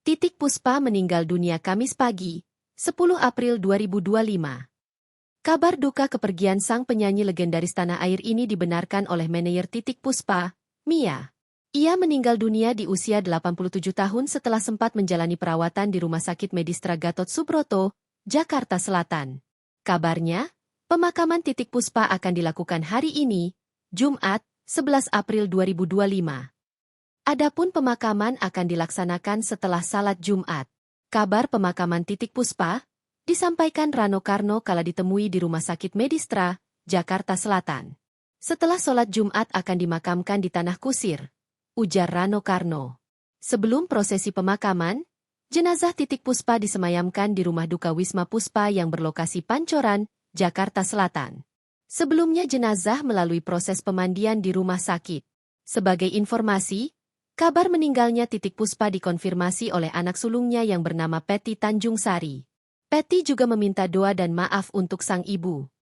Titik Puspa meninggal dunia Kamis pagi, 10 April 2025. Kabar duka kepergian sang penyanyi legendaris tanah air ini dibenarkan oleh manajer Titik Puspa, Mia. Ia meninggal dunia di usia 87 tahun setelah sempat menjalani perawatan di Rumah Sakit Medistra Gatot Subroto, Jakarta Selatan. Kabarnya, pemakaman Titik Puspa akan dilakukan hari ini, Jumat, 11 April 2025. Adapun pemakaman akan dilaksanakan setelah salat Jumat. Kabar pemakaman Titik Puspa disampaikan Rano Karno kala ditemui di Rumah Sakit Medistra, Jakarta Selatan. Setelah sholat Jumat akan dimakamkan di Tanah Kusir, ujar Rano Karno. Sebelum prosesi pemakaman, jenazah Titik Puspa disemayamkan di Rumah Duka Wisma Puspa yang berlokasi Pancoran, Jakarta Selatan. Sebelumnya jenazah melalui proses pemandian di rumah sakit. Sebagai informasi, kabar meninggalnya Titik Puspa dikonfirmasi oleh anak sulungnya yang bernama Peti Tanjung Sari. Peti juga meminta doa dan maaf untuk sang ibu.